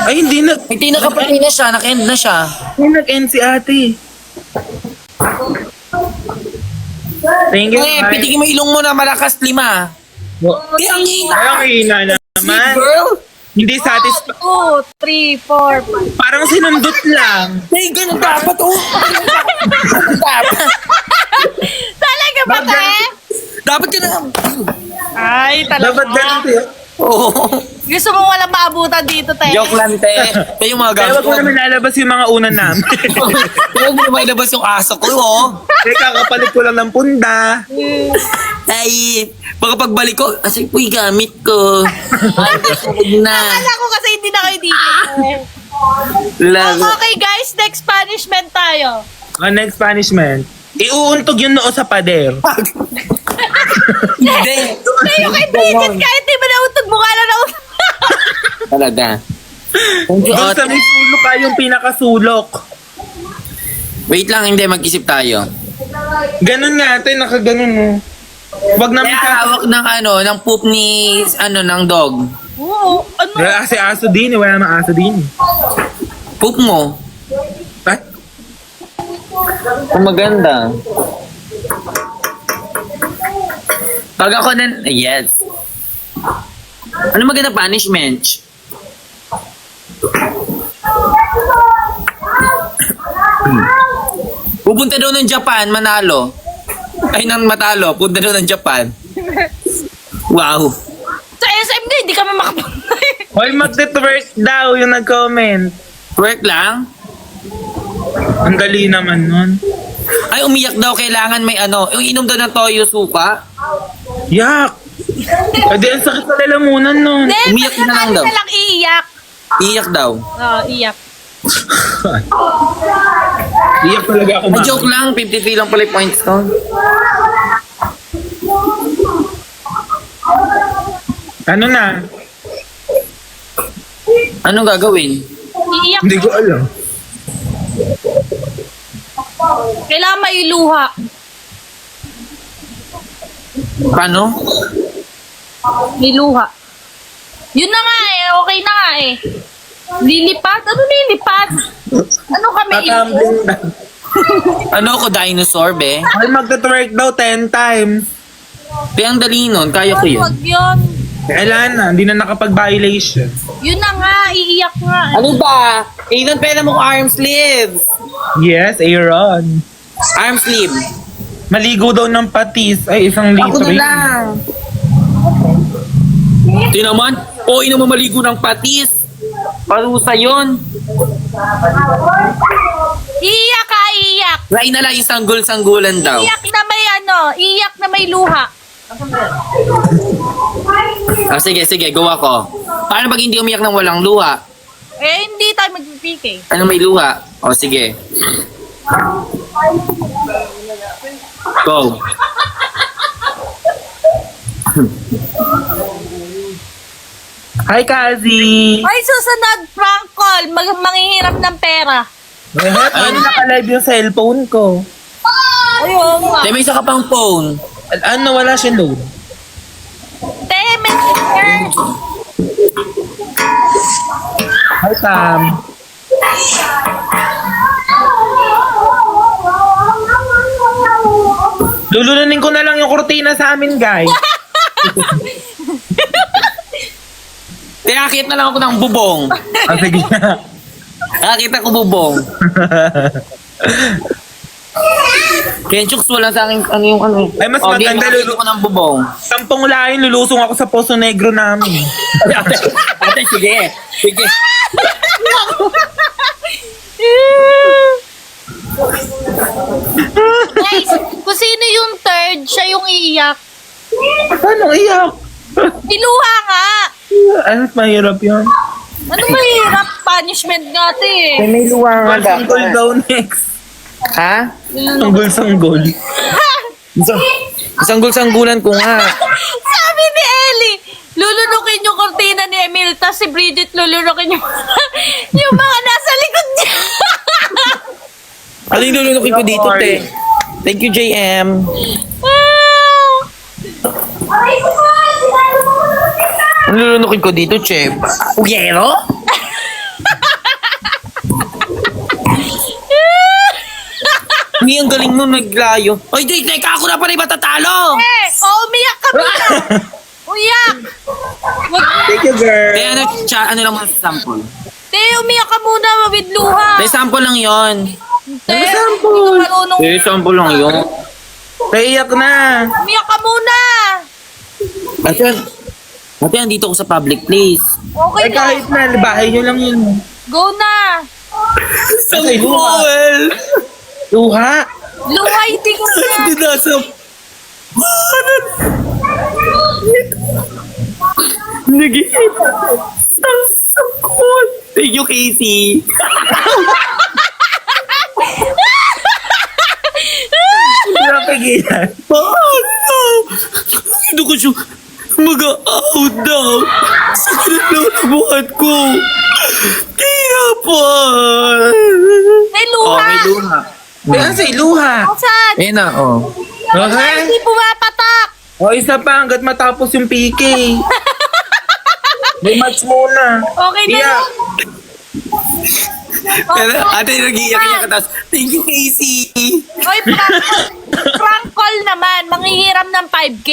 Ay, hindi na. Hindi nakapatay na siya, naka-end na siya. Hindi nag-end si ate. Thank you, Eh, pitigin mo ilong mo na malakas 5. Ang hina! Ay, ang hina naman. Girl! Hindi satisfied. 2, 3, 4, 5. Parang sinundot lang. Hey, ganun dapat, oh! Dapat! Talaga ba, te? Dapat ka na... Ay, talaga. Dapat ganun yun. Oo. Gusto mo walang maabutan dito, te? Joke lang, te. Te, yung mga Kaya gamit wag mo namin lalabas yung mga unan namin. Huwag mo naman ilabas yung aso ko, oh. Teka, kapalit ko lang ng punda. Ay, baka pagbalik ko, asay po yung gamit ko. Ay, na. Akala ko kasi hindi na kayo dito. Lago. Okay, guys. Next punishment tayo. Next punishment. Iuuntog yung noo sa pader. Hindi. Tayo kay Bridget, kahit di ba nautog mo ka na nautog. Talaga. Thank you, Doon sa Ate. may sulok ka yung pinakasulok. Wait lang, hindi. Mag-isip tayo. Ganun nga ate, nakaganon mo. Wag namin Kaya hawak ng ng poop ni, ng dog. Oo, ano? Wala kasi aso din eh, wala namang aso din. Poop mo. Ay, Kung maganda. Pag ako yes. Ano maganda punishment? Pupunta daw ng Japan, manalo. Ay, nang matalo, punta daw ng Japan. Wow. Sa SM nga, hindi kami makapunta. hoy magte-twerk daw yung nag-comment. Work lang? Ang dali naman nun. Ay, umiyak daw, kailangan may yung inom daw ng toyo suka. Yak! Adi, ang sakit sa lalamunan nun. Hindi, Umiyak na lang pagkatapos daw. na lang iiyak. Iyak daw. Oo, iyak. Iyak talaga ako Ay, ma. joke lang, 53 lang pala yung points ko. Ano na? Anong gagawin? Iiyak. Hindi ko alam. Kailangan mailuha. Paano? May luha. Yun na nga eh. Okay na nga eh. Lilipat? Ano lilipat? Ano kami? Tatambling na. Ano ako, dinosaur, be? Hoy magte-twerk daw 10 times. Kaya ang dali nun, kaya ko yun. Wag yun. Kailan na, hindi na nakapag-violation. Yun na nga. Iiyak nga. Ano ba? Inon pera mo arm sleeves. Yes, Aaron. Arm sleeve. Maligo daw ng patis. Ay, isang litro. Ako na lang. Di naman, naman maligo ng patis. Parusa yun. Iiyak ka, iiyak. Lain na lang yung sanggol-sanggulan daw. Iiyak na may iiyak na may luha. Sige, gawa ko. Paano pag hindi umiyak ng walang luha? Eh, hindi tayo mag-PK. Ano may luha? Sige. Go. Hi, Kazi! Ay, susunod, prank call. Manghihirap ng pera. Ano naka-live yung cellphone ko? Ayun nga. May isa ka pang phone. Ano, wala siya load. Messenger. Hi, Sam. Lulununin ko na lang yung kurtina sa amin, guys. Tinakit na lang ako ng bubong. Sige na. Nakakita ko bubong. Kenchux, wala sa akin Ay, mas maganda, lulu ko ng bubong. 10 lain, lulusong ako sa Poso Negro namin. Ate, sige. Sige. Guys, kung sino yung third, siya yung iiyak. Ano iyak? Iluha nga. Ano, mahirap yun. Ano mahirap? Punishment nga ito eh. May luwa nga sanggol daw next. Ha? Sanggol-sanggol. Sanggol-sanggulan ko nga. Sabi ni Ellie, lulunukin yung kortina ni Emil, tapos si Bridget lulunukin yung, yung mga nasa likod niya. Ano yung lulunukin ko dito, te? Thank you, JM. Ano lulunukin ko dito, Chef? Ugero? ang galing mo naglayo. Oy, teka, ako na pala matatalo! Umiyak ka muna! Umiyak! Wag, Thank you, girl. Te, ano lang mga sample? te, umiyak ka muna, with luha. Te, sample lang yon. Te, sample? hindi ka marunong. Te, sample lang yun. Naiyak na. Umiyak ka muna! Ate, andito ako sa public place. Okay Ay, na. kahit na, bahay nyo lang yun. Go na! Ay, luha. Luha, hindi ko na. Hindi nasa... Nag-iip. Ang sakot. Thank you, Casey. Hindi na pigilan. Paano? Hindi ko siya mag-out daw. Sakit na ang buhat ko. Kaya pa. May luha! may luha. Ayan sa luha. Saan? Eh na, Okay. Hindi pumapatak! O, isa pa hanggat matapos yung PK. May match muna. Okay na Yeah. yun. Pero ate, nag-iiyak niya ka tapos, thank you, Casey. Oy, prank call naman. Manghihiram ng 5K.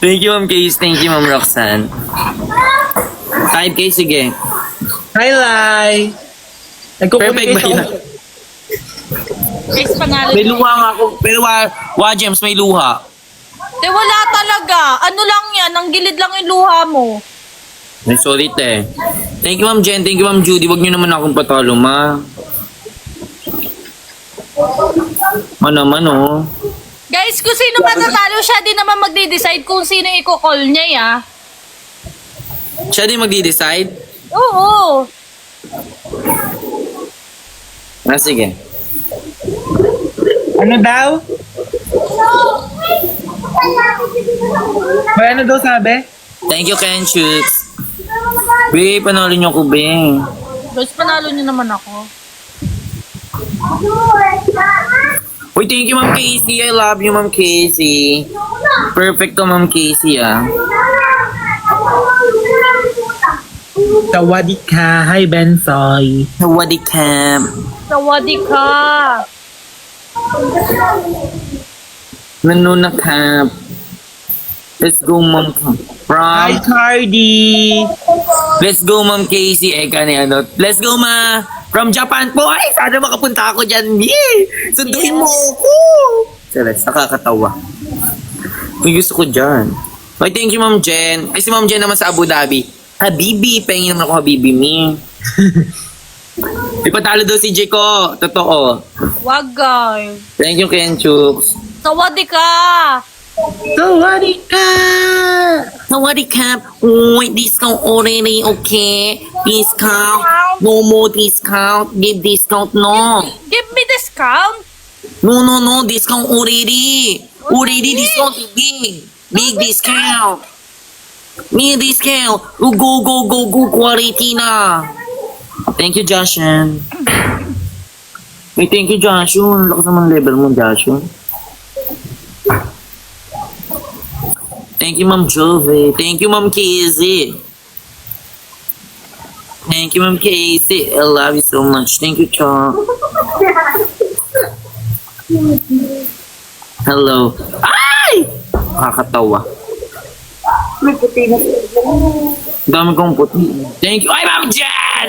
Thank you, Ma'am Casey. Thank you, Ma'am Roxanne. 5K, sige. Hi, Lai. Perfect ba yun? Guys, panalo. May luha nga ako. Pero James, may luha. Te, wala talaga. Ano lang yan? Ang gilid lang yung luha mo. Ay, sorry, te. Thank you, Ma'am Jen. Thank you, Ma'am Judy. Huwag niyo naman akong patalo, ma. Naman, oh. Guys, kung sino matatalo, siya din naman magde-decide kung sino i-call niya, ya. Siya din magdi-decide? Oo. Sige. Ano daw? May ano daw sabi? Thank you, Ken Shoots. Be, panalo niyo ko, be. Guys, panalo niyo naman ako. Uy, thank you, Ma'am Casey. I love you, Ma'am Casey. Perfect to, Ma'am Casey, ah. Sawadee ka. Hi, Bensoy. Nawadi Camp. Sawadi ka. Nanuna Camp. Let's go, Ma'am. Hi, From... Cardi. Let's go, Ma'am Casey. Ano. Let's go, ma. From Japan po. Ay, sana makapunta ako dyan. Yeah. Sunduin mo ako. Serious, nakakatawa. May gusto ko dyan. Ay, thank you, Ma'am Jen. Ay, si Ma'am Jen naman sa Abu Dhabi. Habibi. Pahingin naman ako, Habibi, mi. Ipatalo daw si Jeko. Totoo. Wag, guys. Thank you, Kenchuk. Sawadi ka. Sawadee ka. Nawadi Camp. Uy, discount already, okay? Discount. No more discount. Give discount, no. Give me discount. No. Discount already. Already discount big. Big discount. Big discount. Go. Quality na. Thank you, Joshua. Hey, thank you, Joshua. Lakas naman level mo, Joshua. Thank you, Ma'am Jove. Thank you, Ma'am Casey. Thank you, Ma'am Casey. I love you so much. Thank you, Cha. Hello. Ay! Nakakatawa. Dami kong puti. Thank you. Ay, Ma'am Jen!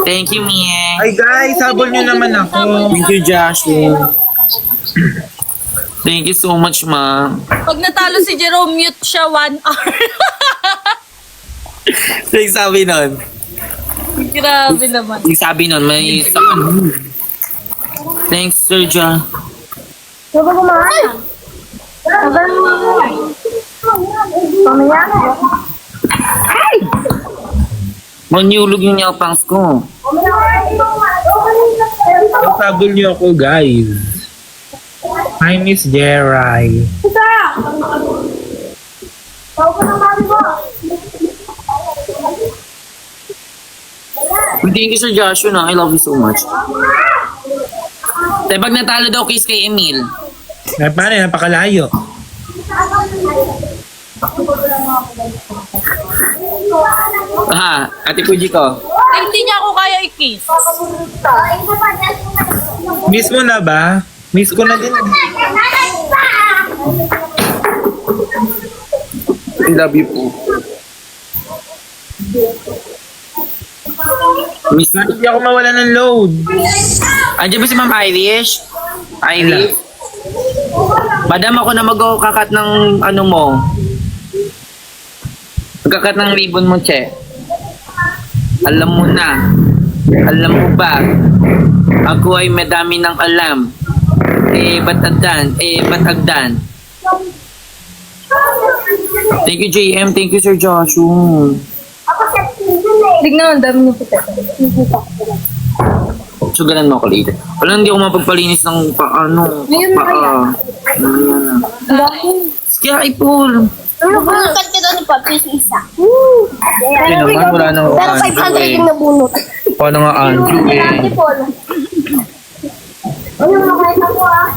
Thank you, Mie. Ay, guys, habol nyo naman ako. Thank you, Joshua. Thank you so much, Ma. Pag natalo si Jerome, mute siya 1 hour. Yung sabi nun. Grabe naman. Yung sabi nun, may... Thanks, Sir Ja. Manyulog yung yapangs ko. Habol nyo ako, guys. Hi, Miss Jerai. Thank you, Sir Joshua, na. I love you so much. Tayo, pag natalo daw kiss kay Emil. Paano, napakalayo. Ha, ate Puji ko. hindi niya ako kaya i-kiss. Miss mo na ba? Miss ko na din. I love you po. Miss na. Hindi ako mawala ng load. Andiyan ba si Ma'am Irish? Irish? Madam, ako na mag-kakat ng ano mo. Magkakat ng ribbon mo, Che. Alam mo na. Alam mo ba? Ako ay madami ng alam. Ba't agdan? Thank you, JM. Thank you, Sir Joshua. Tignan, ang dami niyo puti. Sugalan mo ako later. Wala, hindi ako mapagpalinis ng paano. Ngayon na kaya. Kaya ipul. Nabunutan ka daw ni Papi sa isa. Yun naman, wala nang Pero 500 yung nabunot. Paano nga Andrew eh? Ano, makita ko ah.